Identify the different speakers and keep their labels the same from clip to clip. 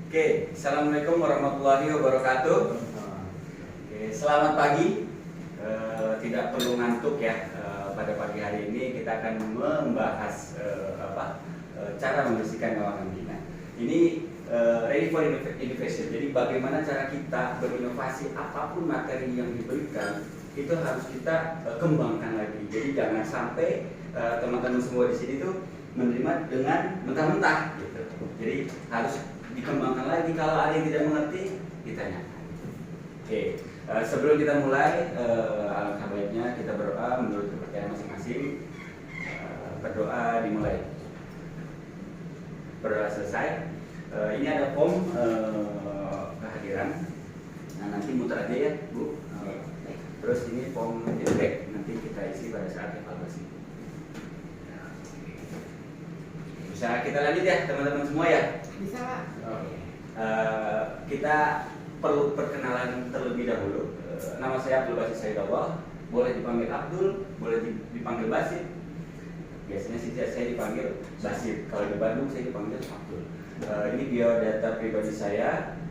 Speaker 1: Oke, assalamualaikum warahmatullahi wabarakatuh. Oke, selamat pagi. Tidak perlu ngantuk ya. Pada pagi hari ini kita akan membahas cara membersihkan kamar mandi. Nah, ini ready for innovation. Jadi bagaimana cara kita berinovasi, apapun materi yang diberikan itu harus kita kembangkan lagi. Jadi jangan sampai teman-teman semua di sini tuh menerima dengan mentah-mentah gitu. Jadi harus dikembangkan lagi. Kalau ada yang tidak mengerti, ditanyakan. Oke, sebelum kita mulai, alangkah baiknya kita berdoa menurut kepercayaan masing-masing. Berdoa dimulai. Berdoa selesai. Ini ada form kehadiran. Nah, nanti muter aja ya, Bu. Terus ini form feedback, nanti kita isi pada saat evaluasi. Bisa kita lanjut ya, teman-teman semua ya?
Speaker 2: Bisa, Pak.
Speaker 1: Kita perlu perkenalan terlebih dahulu. Nama saya Abdul Basit Saidullah. Boleh dipanggil Abdul, boleh dipanggil Basit. Biasanya sih saya dipanggil Basit. Kalau di Bandung saya dipanggil Abdul. Ini biodata pribadi saya.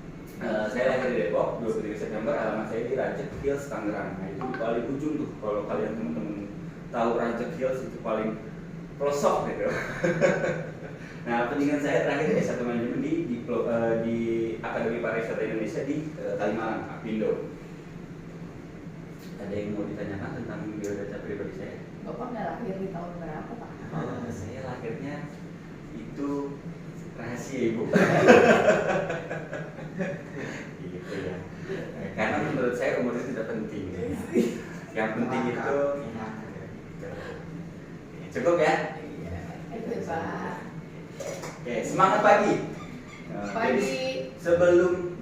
Speaker 1: Saya lahir di Depok 23 September. Alamat saya di Rajek Hills, Tangerang. Nah, itu di paling ujung tuh. Kalau kalian teman-teman tahu Rajek Hills itu paling pelosok gitu. Nah, pendidikan saya terakhir S1 manajemen di Akademi Pariwisata Indonesia di Kalimalang, Apindo. Ada yang mau ditanyakan tentang biodata pribadi saya?
Speaker 2: Bapak udah lahir di tahun berapa, Pak?
Speaker 1: Saya lahirnya itu rahasia, Ibu. Gitu ya. Karena menurut saya umur itu tidak penting. Yang penting itu cukup ya.
Speaker 2: Itu, Pak.
Speaker 1: Oke, semangat pagi. Jadi, sebelum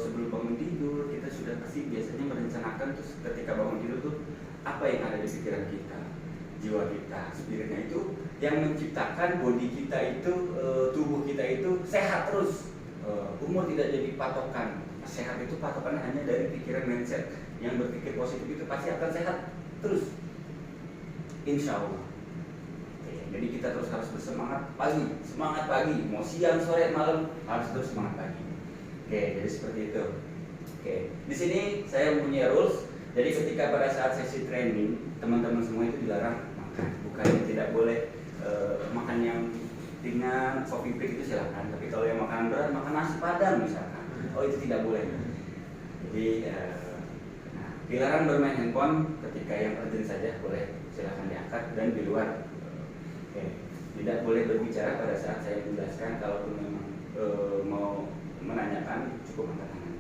Speaker 1: sebelum bangun tidur kita sudah pasti biasanya merencanakan terus ketika bangun tidur tuh apa yang ada di pikiran kita, jiwa kita, spiritnya itu yang menciptakan body kita itu, tubuh kita itu sehat terus. Umur tidak jadi patokan. Sehat itu patokannya hanya dari pikiran mindset. Yang berpikir positif itu pasti akan sehat terus. Insya Allah. Jadi kita terus harus bersemangat pagi, semangat pagi, mau siang, sore, malam harus terus semangat pagi. Oke, jadi seperti itu. Oke, di sini saya mempunyai rules. Jadi ketika pada saat sesi training, teman-teman semua itu dilarang makan. Bukannya tidak boleh makan yang ringan, coffee break itu silakan. Tapi kalau yang makan berat, makan nasi padang misalkan, oh itu tidak boleh. Jadi dilarang bermain handphone ketika yang urgent saja boleh silakan diangkat dan di luar. Oke, tidak boleh berbicara pada saat saya menjelaskan. Kalaupun memang mau menanyakan cukup angkat tangan.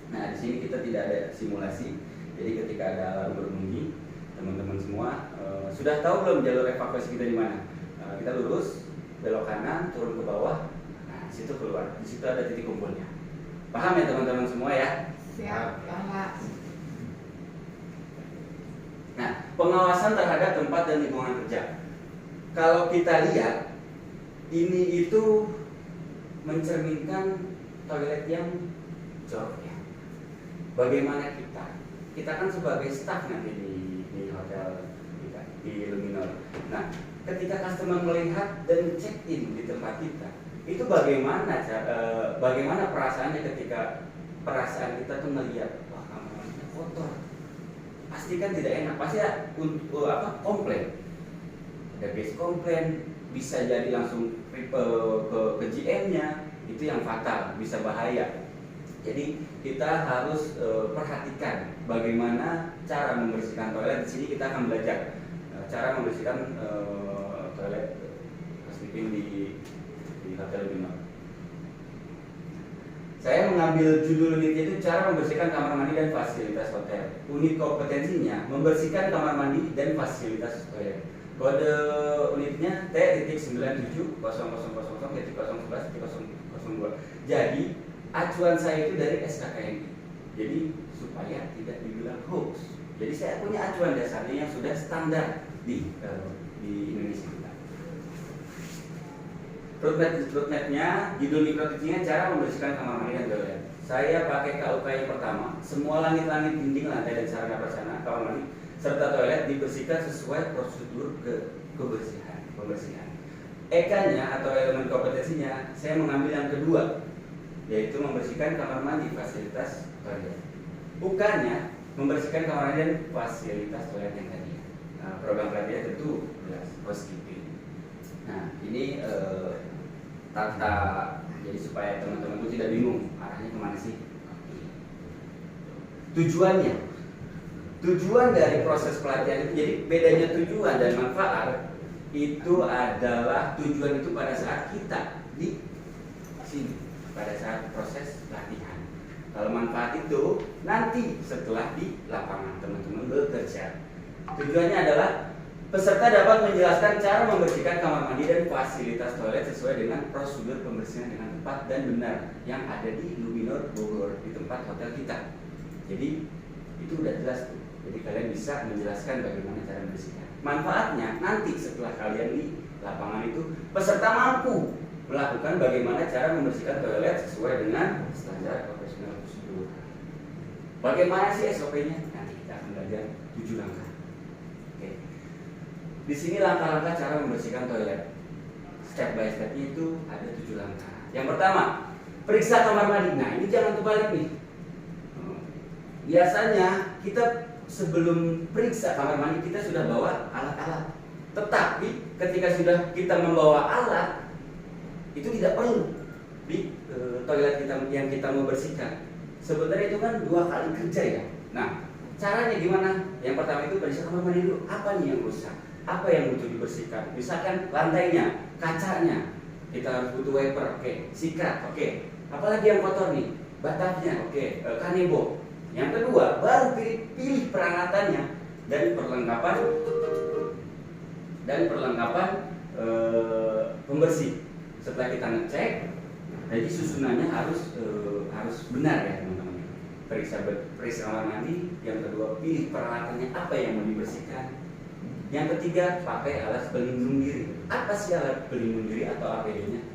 Speaker 1: Nah, di sini kita tidak ada simulasi. Jadi ketika ada alarm berbunyi, teman-teman semua sudah tahu belum jalur evakuasi kita di mana? Kita lurus, belok kanan, turun ke bawah. Nah, di situ keluar. Di situ ada titik kumpulnya. Paham ya teman-teman semua ya?
Speaker 2: Siap, Pak.
Speaker 1: Nah, pengawasan terhadap tempat dan lingkungan kerja. Kalau kita lihat, ini itu mencerminkan toilet yang jorok ya. Bagaimana kita? Kita kan sebagai staf nanti di hotel kita, di Luminor. Nah, ketika customer melihat dan check in di tempat kita, itu bagaimana perasaannya ketika perasaan kita tuh melihat wah kamarnya kotor. Pasti kan tidak enak, pasti komplain. Ada guest komplain, bisa jadi langsung ke GM-nya, itu yang fatal, bisa bahaya. Jadi kita harus perhatikan bagaimana cara membersihkan toilet. Di sini kita akan belajar cara membersihkan toilet sleeping di Hotel Bintang. Saya mengambil judul unitnya itu cara membersihkan kamar mandi dan fasilitas hotel. Unit kompetensinya membersihkan kamar mandi dan fasilitas toilet. Kode unitnya T.900000.011.002. Jadi acuan saya itu dari SKKNI. Jadi supaya tidak dibilang hoax. Jadi saya punya acuan dasarnya yang sudah standar di Indonesia kita. Roadmapnya, judul mikrotitiknya cara membersihkan kamar mandi dan toilet. Saya pakai KUK yang pertama, semua langit-langit dinding, lantai dan sarana prasarana kamar mandi serta toilet dibersihkan sesuai prosedur pembersihan. EK-nya atau elemen kompetensinya saya mengambil yang kedua, yaitu membersihkan kamar mandi fasilitas toilet. UK-nya membersihkan kamar mandi dan fasilitas toilet yang tadi. Nah, program pelatihan tentu jelas housekeeping. Nah, ini tata, jadi supaya teman-teman itu tidak bingung arahnya kemana sih. Tujuan dari proses pelatihan itu, jadi bedanya tujuan dan manfaat itu adalah tujuan itu pada saat kita di sini, pada saat proses pelatihan. Kalau manfaat itu nanti setelah di lapangan teman-teman bekerja. Tujuannya adalah peserta dapat menjelaskan cara membersihkan kamar mandi dan fasilitas toilet sesuai dengan prosedur pembersihan dengan tepat dan benar yang ada di Luminor Bogor, di tempat hotel kita. Jadi itu udah jelas tuh. Jadi kalian bisa menjelaskan bagaimana cara membersihkan. Manfaatnya nanti setelah kalian di lapangan itu peserta mampu melakukan bagaimana cara membersihkan toilet sesuai dengan standar profesional prosedur. Bagaimana sih SOP-nya? Nanti kita akan belajar 7 langkah. Oke. Di sini langkah-langkah cara membersihkan toilet. Step by step-nya itu ada 7 langkah. Yang pertama, periksa kamar mandi. Nah, ini jangan terbalik nih. Biasanya kita sebelum periksa kamar mandi kita sudah bawa alat-alat. Tetapi ketika sudah kita membawa alat, itu tidak perlu di toilet kita yang kita mau bersihkan. Sebenarnya itu kan 2 kali kerja ya. Nah, caranya gimana? Yang pertama itu periksa kamar mandi dulu. Apa nih yang rusak? Apa yang butuh dibersihkan? Misalkan lantainya, kacanya, kita harus butuh wiper, oke. Sikat, oke. Apalagi yang kotor nih? Batapnya, oke. Kanebo. Yang kedua, baru pilih peralatannya dan perlengkapan pembersih. Setelah kita ngecek, jadi susunannya harus benar ya teman-teman. Periksa kamar mandi. Yang kedua, pilih peralatannya apa yang mau dibersihkan. Yang ketiga, pakai alat pelindung diri. Apa sih alat pelindung diri atau APD-nya?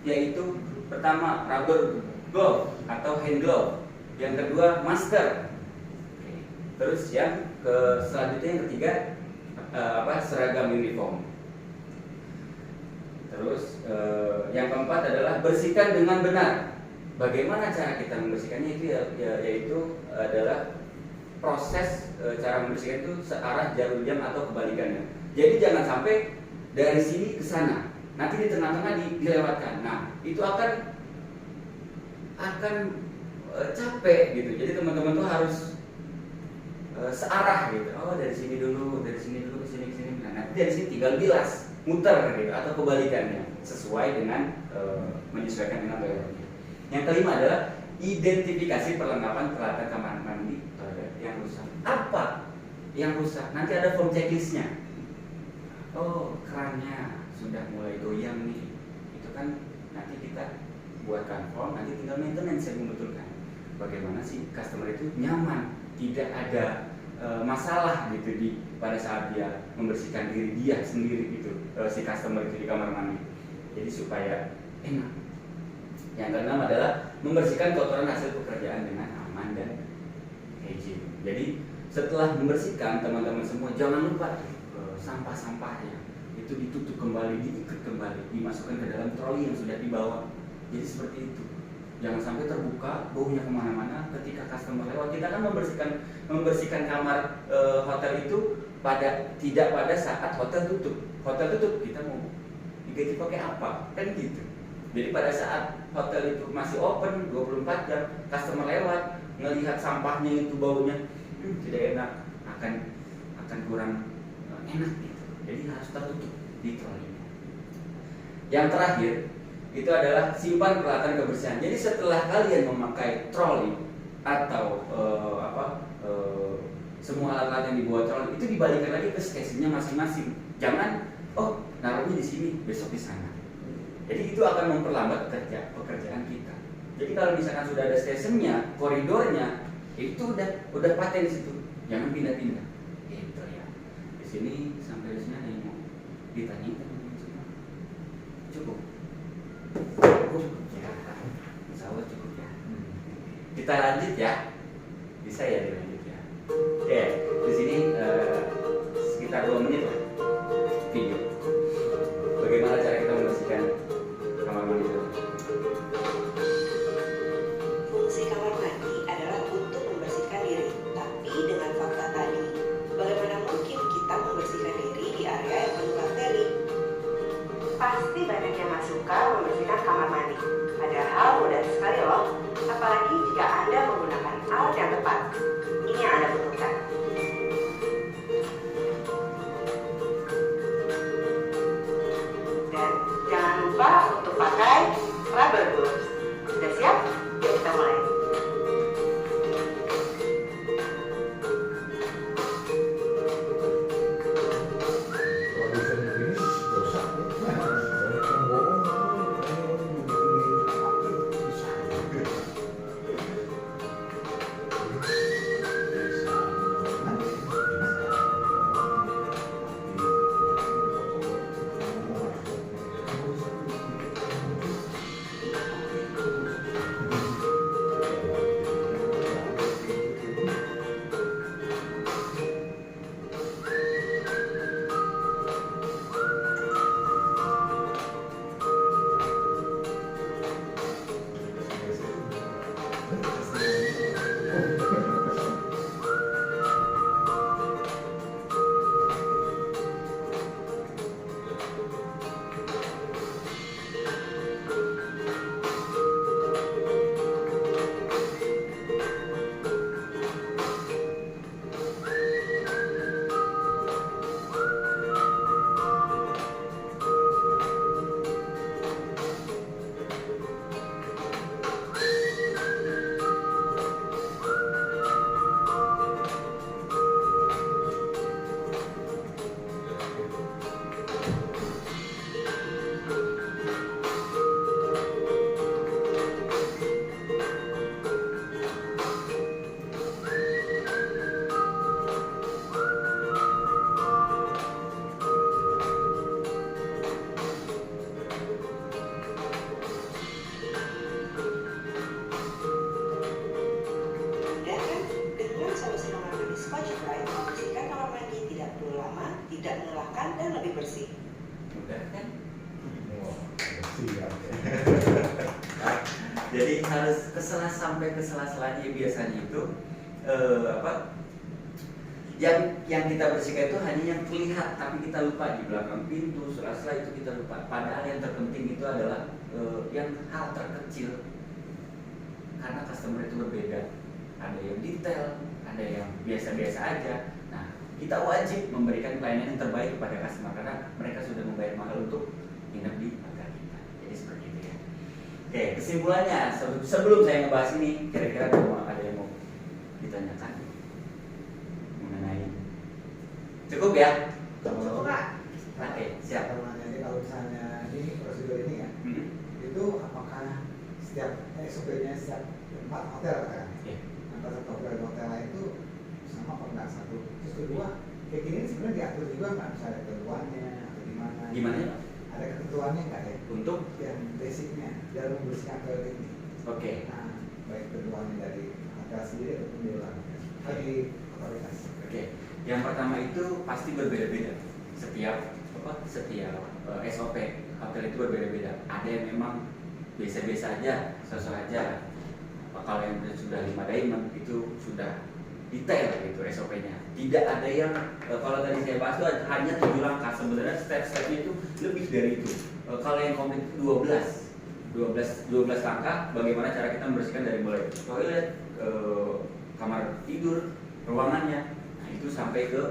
Speaker 1: Yaitu pertama rubber glove atau hand glove. Yang kedua masker. Terus yang selanjutnya yang ketiga seragam uniform. Terus yang keempat adalah bersihkan dengan benar. Bagaimana cara kita membersihkannya itu yaitu adalah proses cara membersihkan itu searah jarum jam atau kebalikannya. Jadi jangan sampai dari sini ke sana. Nanti di tengah-tengah dilewatkan. Nah, itu akan capek gitu. Jadi teman-teman tuh harus searah gitu. Oh, dari sini dulu ke sini ke sini. Nah, nanti dari sini tinggal bilas, muter gitu atau kebalikannya sesuai dengan menyesuaikan dengan toiletnya. Yang kelima adalah identifikasi perlengkapan peralatan kamar mandi toilet yang rusak. Apa yang rusak? Nanti ada form checklistnya. Oh, kerannya sudah mulai goyang nih. Itu kan nanti kita buatkan form, nanti tinggal maintenance yang membetulkan. Bagaimana sih customer itu nyaman, tidak ada masalah gitu pada saat dia membersihkan diri dia sendiri gitu, si customer itu di kamar mandi. Jadi supaya enak. Yang keenam adalah membersihkan kotoran hasil pekerjaan dengan aman dan hygiene. Jadi setelah membersihkan teman-teman semua jangan lupa sampah-sampahnya itu ditutup kembali, diikat kembali, dimasukkan ke dalam troli yang sudah dibawa. Jadi seperti itu. Jangan sampai terbuka, baunya kemana-mana ketika customer lewat. Kita kan membersihkan kamar hotel itu tidak pada saat hotel tutup. Hotel tutup kita mau digaji pakai apa? Kan gitu. Jadi pada saat hotel itu masih open 24 jam, customer lewat ngelihat sampahnya itu baunya tidak enak, akan kurang enak gitu. Jadi harus tertutup di trolinya. Yang terakhir itu adalah simpan peralatan kebersihan. Jadi setelah kalian memakai troli atau semua alat-alat yang dibawa troli itu dibalikan lagi ke stasiunnya masing-masing. Jangan naruhnya di sini, besok di sana. Jadi itu akan memperlambat pekerjaan kita. Jadi kalau misalkan sudah ada stasiunnya, koridornya, itu udah paten di situ. Jangan pindah-pindah. Gitu ya. Di sini sampai di sini ada yang mau ditanyakan semua. Cukup. Ya, insya Allah cukup ya. Kita lanjut ya, bisa ya dilanjut ya. Oke, di sini sekitar 2 menit lah video. Bagaimana cara Boni tadi?
Speaker 3: Fungsi kamar mandi adalah untuk membersihkan diri. Tapi dengan fakta tadi, bagaimana mungkin kita membersihkan diri di area yang penuh bakteri? Pasti banyak yang gak suka membersihkan kamar mandi. Padahal mudah sekali loh, apalagi jika Anda menggunakan alat yang tepat. Ini yang Anda butuhkan. Dan jangan lupa untuk pakai rubber gloves. Sudah siap? Yuk kita mulai.
Speaker 4: Kalau bisa begini dosa
Speaker 3: Mudah kan? Dengan solusi kamar mandi Scotch Brite, membersihkan kamar mandi tidak perlu lama, tidak melelahkan, dan lebih bersih.
Speaker 1: Mudah kan?
Speaker 4: siap.
Speaker 1: Jadi harus sampai ke sela-selanya biasanya itu apa? Yang kita bersihkan itu hanya yang terlihat, tapi kita lupa di belakang pintu, sela-sela itu kita lupa. Padahal yang terpenting itu adalah yang hal terkecil. Karena customer itu berbeda. Ada yang detail, ada yang biasa-biasa aja. Nah, kita wajib memberikan pelayanan yang terbaik kepada customer karena mereka sudah membayar mahal untuk nginep di hotel kita. Jadi seperti itu ya. Oke, kesimpulannya sebelum saya ngebahas ini, kira-kira ada yang mau ditanyakan mengenai cukup ya?
Speaker 2: Cukup, Kak.
Speaker 1: Oke, siap.
Speaker 4: Jadi kalau misalnya ini prosedur ini ya, itu apakah setiap SOP-nya setiap tempat hotel kan?
Speaker 1: Iya.
Speaker 4: Antara satu hotel dan hotel lain itu sama apa enggak satu? Terus kedua, kayak gini sebenarnya diatur juga nggak? Misalnya ketentuannya atau gimana?
Speaker 1: Gimana ya?
Speaker 4: Ada ketentuannya nggak ya?
Speaker 1: Untuk
Speaker 4: Yang basicnya dalam membersihkan toilet ini.
Speaker 1: oke.
Speaker 4: Nah, baik ketentuannya dari hotel sendiri ataupun di luar dari otoritas.
Speaker 1: Oke, yang pertama itu pasti berbeda-beda. Setiap SOP hotel itu berbeda-beda. Ada yang memang biasa-biasa aja, sesuai aja. Kalau yang sudah 5 diamond itu sudah detail gitu SOP-nya. Tidak ada yang kalau tadi saya bahas itu hanya 7 langkah. Sebenarnya step-stepnya itu lebih dari itu. Kalau yang komplit itu 12 langkah. Bagaimana cara kita membersihkan dari mulai toilet, kamar tidur, ruangannya. Nah, itu sampai ke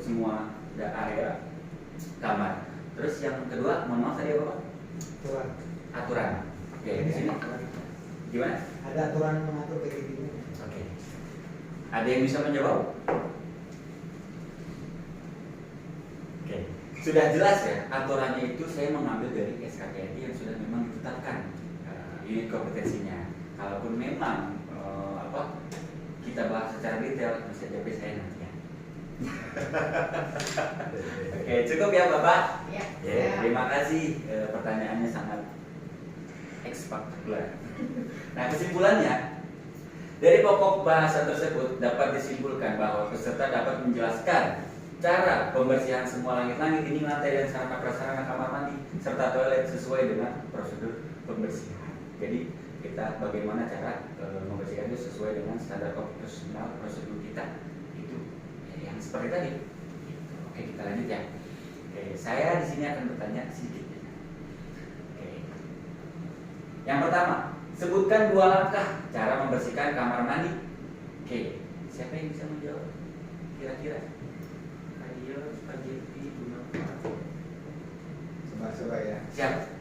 Speaker 1: semua area kamar. Terus yang kedua, mohon maaf tadi apa Pak? Aturan. Oke, di sini gimana?
Speaker 4: Ada aturan mengatur kayak gini.
Speaker 1: Oke. Ada yang bisa menjawab? Oke. Sudah jelas ya, aturannya itu saya mengambil dari SKKNI yang sudah memang ditetapkan unit kompetensinya. Kalaupun memang kita bahas secara detail, bisa jawab saya nanti ya. Oke, cukup ya Bapak.
Speaker 2: Ya.
Speaker 1: Ya, terima kasih. Pertanyaannya sangat spektakuler. Nah, kesimpulannya dari pokok bahasa tersebut dapat disimpulkan bahwa peserta dapat menjelaskan cara pembersihan semua langit-langit, dinding, lantai, dan sarana prasarana kamar mandi serta toilet sesuai dengan prosedur pembersihan. Jadi kita bagaimana cara membersihkan itu sesuai dengan standar operasional prosedur kita itu yang seperti tadi. Gitu. Oke, kita lanjut ya. Oke, saya di sini akan bertanya sedikit. Oke. Yang pertama, sebutkan 2 langkah cara membersihkan kamar mandi. Oke, siapa yang bisa menjawab? Kira-kira? Ayo, spaghetti, bunga.
Speaker 4: Coba ya.
Speaker 1: Siap.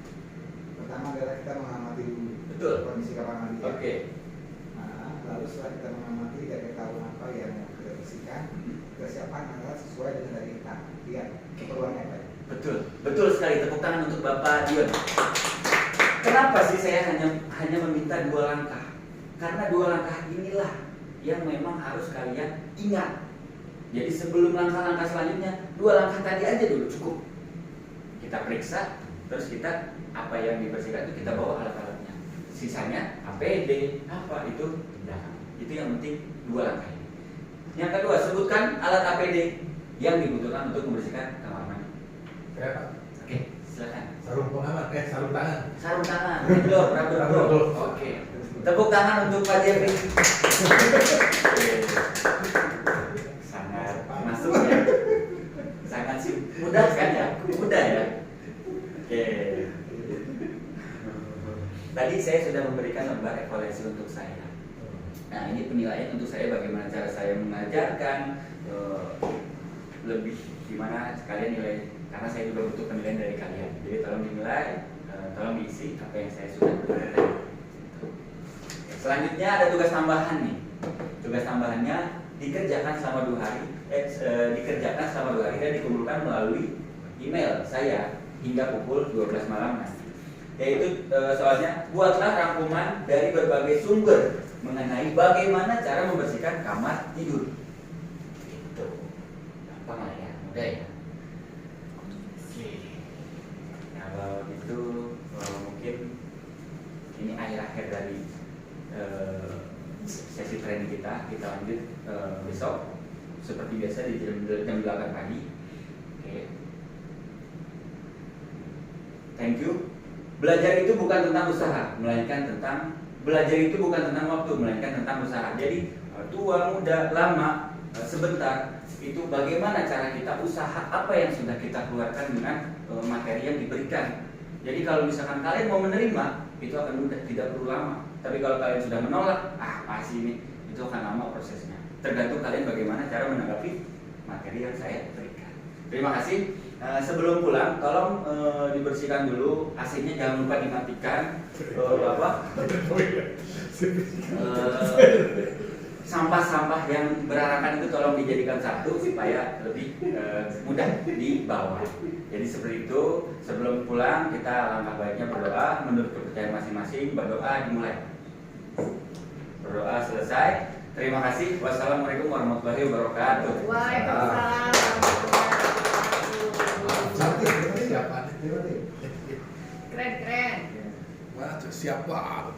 Speaker 4: Pertama adalah kita mengamati dulu
Speaker 1: Betul.
Speaker 4: kondisi kamar mandi.
Speaker 1: Oke.
Speaker 4: Nah, lalu setelah kita mengamati, kita ketahui apa yang mau kita bersihkan, kita siapkan adalah sesuai dengan dari kita lihat keperluannya apa ya.
Speaker 1: Betul, betul sekali. Tepuk tangan untuk Bapak Dion. Kenapa sih saya hanya meminta 2 langkah? Karena 2 langkah inilah yang memang harus kalian ingat. Jadi sebelum langkah-langkah selanjutnya, 2 langkah tadi aja dulu cukup. Kita periksa, terus kita apa yang dibersihkan itu kita bawa alat-alatnya. Sisanya APD apa itu belakang. Itu yang penting 2 langkah ini. Yang kedua, sebutkan alat APD yang dibutuhkan untuk membersihkan kamar mandi.
Speaker 5: Saya Pak,
Speaker 1: Oke, silakan.
Speaker 5: sarung pengaman, sarung tangan.
Speaker 1: Sarung tangan, rubber. Oke. Tepuk tangan untuk Pak Jeffrey. Sangat masuk ya. Sangat sih mudah kan ya? Mudah ya. Oke. Tadi saya sudah memberikan lembar evaluasi untuk saya. Nah, ini penilaian untuk saya bagaimana cara saya mengajarkan lebih gimana kalian nilai, karena saya juga butuh penilaian dari kalian. Jadi tolong dinilai, tolong diisi apa yang saya sudah berikan tadi. Selanjutnya ada tugas tambahan nih. Tugas tambahannya dikerjakan selama 2 hari, dikerjakan selama 2 hari dan dikumpulkan melalui email saya hingga pukul 12 malam nanti. Yaitu soalnya buatlah rangkuman dari berbagai sumber mengenai bagaimana cara membersihkan kamar tidur. Gitu. Gampang lah ya, mudah ya. Oke. Nah, kalau gitu mungkin ini akhir dari sesi training kita. Kita lanjut besok seperti biasa di jam 8 pagi. Oke. Thank you. Belajar itu bukan tentang usaha, melainkan tentang belajar itu bukan tentang waktu, melainkan tentang usaha. Jadi tua, muda, lama, sebentar, itu bagaimana cara kita usaha apa yang sudah kita keluarkan dengan materi yang diberikan. Jadi kalau misalkan kalian mau menerima, itu akan mudah, tidak perlu lama. Tapi kalau kalian sudah menolak, masih ini, itu akan lama prosesnya. Tergantung kalian bagaimana cara menanggapi materi yang saya berikan. Terima kasih. Sebelum pulang, tolong dibersihkan dulu AC-nya, jangan lupa dimatikan. Sampah-sampah yang berarakan itu tolong dijadikan satu supaya lebih mudah dibawa. Jadi seperti itu. Sebelum pulang kita langkah baiknya berdoa menurut kepercayaan masing-masing. Berdoa dimulai. Berdoa selesai. Terima kasih. Wassalamualaikum warahmatullahi wabarakatuh.
Speaker 2: Waalaikumsalam.
Speaker 5: Siapa nih?
Speaker 2: Keren.
Speaker 5: Wah, siapa?